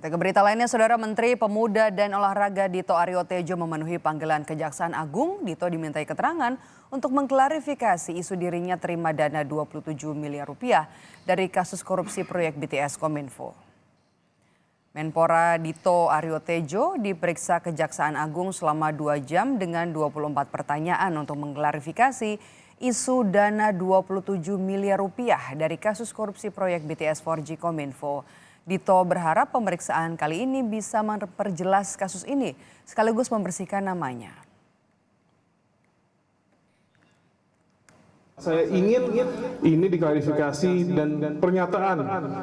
Kita ke berita lainnya, Saudara Menteri Pemuda dan Olahraga Dito Aryo Tejo memenuhi panggilan Kejaksaan Agung. Dito dimintai keterangan untuk mengklarifikasi isu dirinya terima dana 27 miliar rupiah dari kasus korupsi proyek BTS Kominfo. Menpora Dito Aryo Tejo diperiksa Kejaksaan Agung selama 2 jam dengan 24 pertanyaan untuk mengklarifikasi isu dana 27 miliar rupiah dari kasus korupsi proyek BTS 4G Kominfo. Dito berharap pemeriksaan kali ini bisa memperjelas kasus ini sekaligus membersihkan namanya. Saya ingin ini diklarifikasi dan pernyataan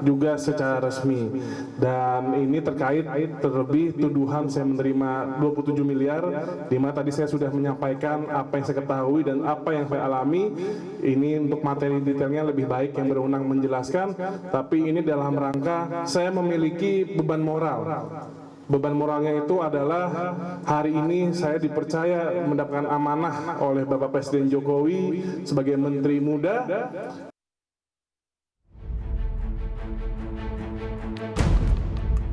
juga secara resmi. Dan ini terkait terlebih tuduhan saya menerima 27 miliar, di mana tadi saya sudah menyampaikan apa yang saya ketahui dan apa yang saya alami. Ini untuk materi detailnya lebih baik yang berwenang menjelaskan, tapi ini dalam rangka saya memiliki beban moral. Beban moralnya itu adalah hari ini saya dipercaya mendapatkan amanah oleh Bapak Presiden Jokowi sebagai Menteri Muda.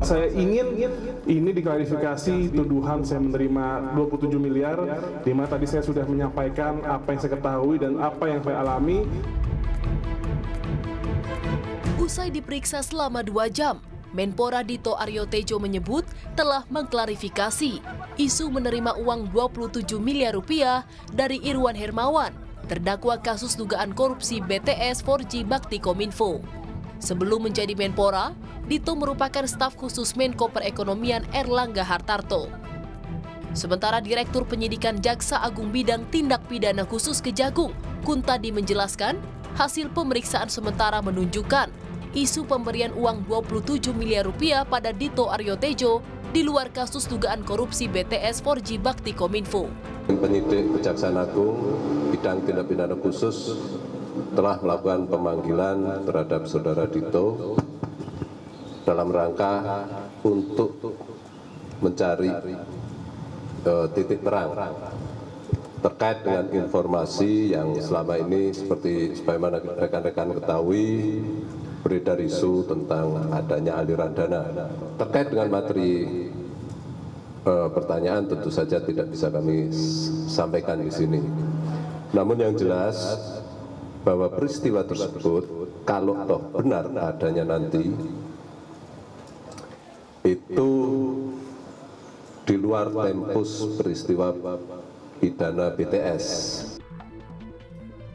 Saya ingin ini diklarifikasi tuduhan saya menerima 27 miliar, di mana tadi saya sudah menyampaikan apa yang saya ketahui dan apa yang saya alami. Usai diperiksa selama 2 jam, Menpora Dito Aryo Tejo menyebut telah mengklarifikasi isu menerima uang 27 miliar rupiah dari Irwan Hermawan, terdakwa kasus dugaan korupsi BTS 4G Bakti Kominfo. Sebelum menjadi Menpora, Dito merupakan staf khusus Menko Perekonomian Erlangga Hartarto. Sementara Direktur Penyidikan Jaksa Agung Bidang Tindak Pidana Khusus Kejagung, Kuntadi menjelaskan, hasil pemeriksaan sementara menunjukkan isu pemberian uang 27 miliar rupiah pada Dito Aryo Tejo di luar kasus dugaan korupsi BTS 4G Bakti Kominfo. Penyidik Kejaksaan Agung Bidang Tindak Pidana Khusus telah melakukan pemanggilan terhadap Saudara Dito dalam rangka untuk mencari titik terang terkait dengan informasi yang selama ini seperti sebagaimana rekan-rekan ketahui beredar isu tentang adanya aliran dana. Terkait dengan materi pertanyaan tentu saja tidak bisa kami sampaikan di sini. Namun yang jelas bahwa peristiwa tersebut kalau toh benar adanya nanti itu di luar tempus peristiwa pidana BTS.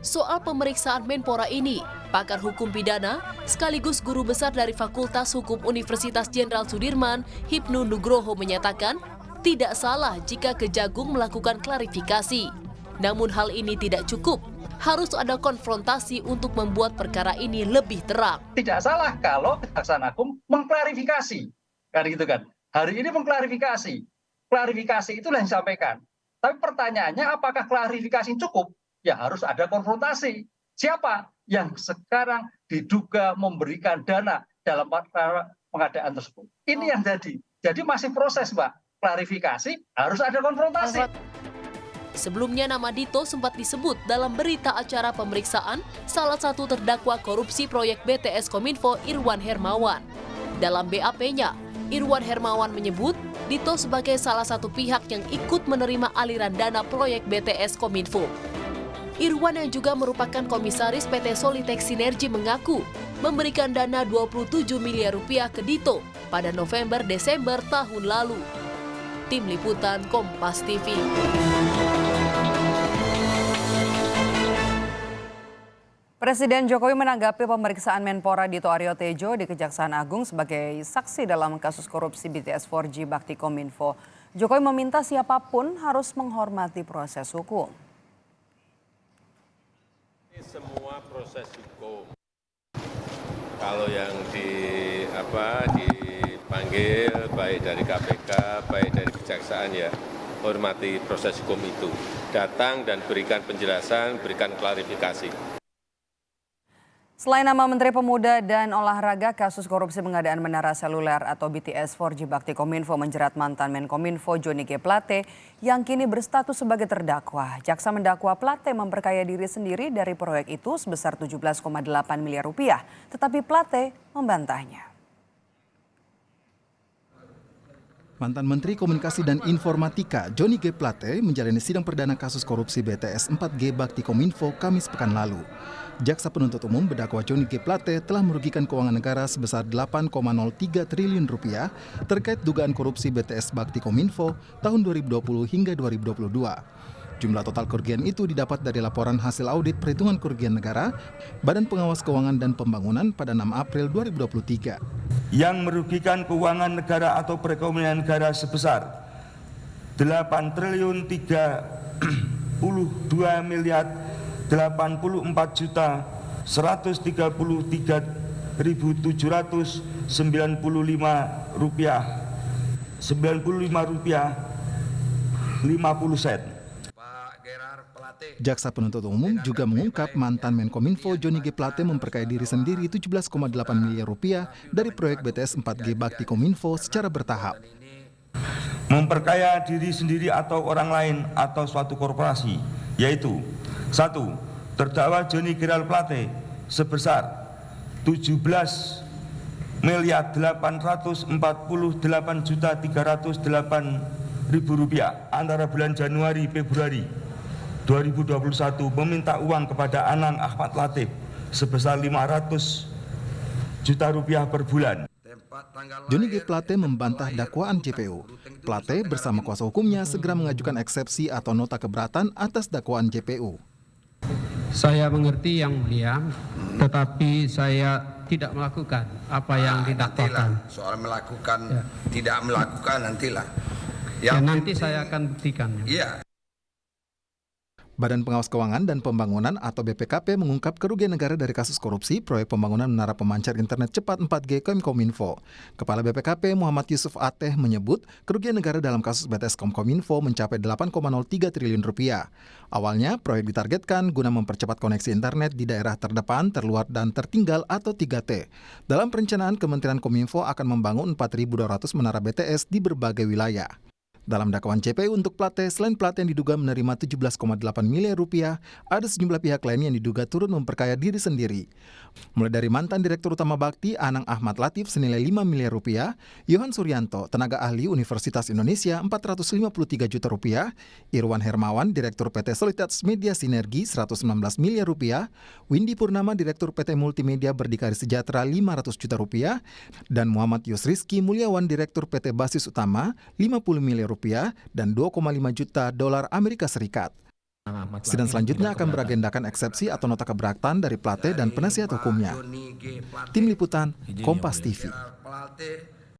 Soal pemeriksaan Menpora ini, pakar hukum pidana sekaligus guru besar dari Fakultas Hukum Universitas Jenderal Sudirman, Hipnu Nugroho menyatakan tidak salah jika Kejagung melakukan klarifikasi. Namun hal ini tidak cukup, harus ada konfrontasi untuk membuat perkara ini lebih terang. Tidak salah kalau Kejaksaan Agung mengklarifikasi, kan gitu kan. Hari ini mengklarifikasi, klarifikasi itulah yang disampaikan. Tapi pertanyaannya apakah klarifikasi cukup? Ya harus ada konfrontasi. Siapa yang sekarang diduga memberikan dana dalam pengadaan tersebut? Ini yang jadi. Jadi masih proses, Mbak. Klarifikasi harus ada konfrontasi. Sebelumnya nama Dito sempat disebut dalam berita acara pemeriksaan salah satu terdakwa korupsi proyek BTS Kominfo Irwan Hermawan. Dalam BAP-nya, Irwan Hermawan menyebut Dito sebagai salah satu pihak yang ikut menerima aliran dana proyek BTS Kominfo. Irwan yang juga merupakan komisaris PT Solitex Sinergi mengaku memberikan dana 27 miliar rupiah ke Dito pada November-Desember tahun lalu. Tim Liputan Kompas TV. Presiden Jokowi menanggapi pemeriksaan Menpora Dito Aryo Tejo di Kejaksaan Agung sebagai saksi dalam kasus korupsi BTS 4G Bakti Kominfo. Jokowi meminta siapapun harus menghormati proses hukum. Semua proses hukum, kalau yang dipanggil baik dari KPK, baik dari Kejaksaan, ya hormati proses hukum itu. Datang dan berikan penjelasan, berikan klarifikasi. Selain nama Menteri Pemuda dan Olahraga, kasus korupsi pengadaan menara seluler atau BTS 4G Bakti Kominfo menjerat mantan Menkominfo Johnny G. Plate yang kini berstatus sebagai terdakwa. Jaksa mendakwa Plate memperkaya diri sendiri dari proyek itu sebesar 17,8 miliar rupiah, tetapi Plate membantahnya. Mantan Menteri Komunikasi dan Informatika Johnny G. Plate menjalani sidang perdana kasus korupsi BTS 4G Bakti Kominfo Kamis pekan lalu. Jaksa penuntut umum mendakwa Johnny G. Plate telah merugikan keuangan negara sebesar 8,03 triliun rupiah terkait dugaan korupsi BTS Bakti Kominfo tahun 2020 hingga 2022. Jumlah total kerugian itu didapat dari laporan hasil audit perhitungan kerugian negara Badan Pengawas Keuangan dan Pembangunan pada 6 April 2023. Yang merugikan keuangan negara atau perekonomian negara sebesar 8.032.084.135.000 rupiah 95.50 sen. Jaksa penuntut umum juga mengungkap mantan Menkominfo Johnny G. Plate memperkaya diri sendiri 17,8 miliar rupiah dari proyek BTS 4G Bakti Kominfo secara bertahap. Memperkaya diri sendiri atau orang lain atau suatu korporasi, yaitu 1. Terdakwa Johnny G. Plate sebesar 17.848.308.000 rupiah antara bulan Januari Februari 2021 meminta uang kepada Anang Ahmad Latif sebesar 500 juta rupiah per bulan. Johnny G. Plate membantah dakwaan JPU. Plate bersama kuasa hukumnya segera mengajukan eksepsi atau nota keberatan atas dakwaan JPU. Saya mengerti yang mulia, tetapi saya tidak melakukan apa yang didakwakan. Soal melakukan, tidak melakukan nantilah. Nanti saya akan buktikan. Iya. Badan Pengawas Keuangan dan Pembangunan atau BPKP mengungkap kerugian negara dari kasus korupsi proyek pembangunan menara pemancar internet cepat 4G Kominfo. Kepala BPKP Muhammad Yusuf Ateh menyebut kerugian negara dalam kasus BTS Kominfo mencapai 8,03 triliun rupiah. Awalnya proyek ditargetkan guna mempercepat koneksi internet di daerah terdepan, terluar dan tertinggal atau 3T. Dalam perencanaan Kementerian Kominfo akan membangun 4.200 menara BTS di berbagai wilayah. Dalam dakwaan JPU untuk Plate, selain Plate yang diduga menerima 17,8 miliar rupiah, ada sejumlah pihak lain yang diduga turut memperkaya diri sendiri. Mulai dari mantan Direktur Utama Bakti Anang Ahmad Latif senilai 5 miliar rupiah, Yohan Suryanto, tenaga ahli Universitas Indonesia 453 juta rupiah, Irwan Hermawan, Direktur PT Soliditas Media Sinergi 119 miliar rupiah, Windy Purnama, Direktur PT Multimedia Berdikari Sejahtera 500 juta rupiah, dan Muhammad Yusrizki Mulyawan, Direktur PT Basis Utama 50 miliar rupiah dan 2,5 juta dolar Amerika Serikat. Sidang selanjutnya akan beragendakan eksepsi atau nota keberatan dari Plate dan penasihat hukumnya. Tim Liputan, Kompas TV.